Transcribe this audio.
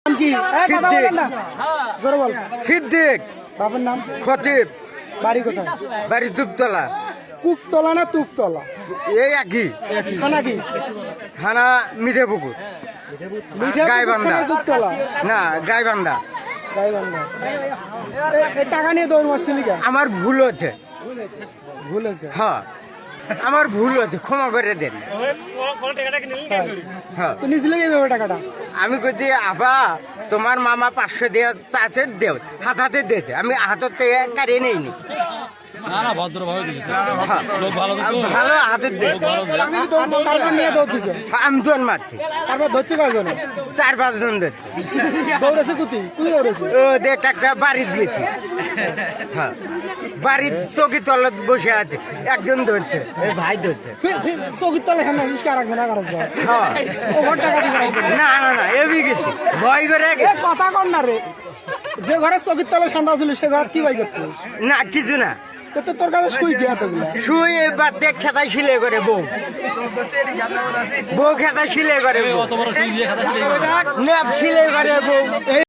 নাম কি? জোরে বল। সিদ্দিক। বাবার নাম? খতিব। বাড়ি কোথায়? বাড়ি তুপতলা। কুকতলা না তুপতলা? এই একই। থানা কি? থানা মিঠেপুকুর। গাইবান্ধা। কুকতলা না গাইবান্ধা। গাইবান্ধা। এই টাকা নিয়ে দৌড় মারছিলি কেন? আমার ভুল হচ্ছে। ভুল হয়েছে। হ্যাঁ আমার ভুল হচ্ছে, ক্ষমা করে দেন। হ্যাঁ তো নিয়েছিলে কিভাবে টাকাটা? আমি বলছি আবা তোমার মামা 500 দিয়ে চাচ্ছে দেও, হাতে দিয়েছে, আমি হাতের থেকে কারিয়ে নেইনি। না না ভদ্রভাবে দিয়েছে। হ্যাঁ, লোক ভালো তো। ভালো হাতের দিয়েছে। আমি তো তারপর নিয়ে দৌড় দিছে। আমি দৌড় মারছি, তারপর ধরছে কয়জন? 4-5 জন ধরছে। দৌড়েছে কুতি কুতি দৌড়েছে। ও দেখ একটা বাড়ি দিয়েছি। হ্যাঁ বাড়ির চৌকি তলাত বসে আছে, একজন ধরছে, এই ভাই ধরছে। চৌকির তলে খান আসিস কার রাখবে না কারো হ্যাঁ ওভার টাকা দিবে রাখবে। না না না এবি গেছি ভয় করে এ কথা কর না রে, যে ঘরে চৌকির তলে ঠান্ডা ছিল সে ঘরে কি বাই করছিস? না কিছু না, তো তোর কাছে শুই গিয়া তো শুয়ে বাদ দিয়ে খেতায় শিলে করে বউ খেতায় শিলে করে বউ, অত বড় সুই দিয়ে খাতা লেপ শিলে করে বউ।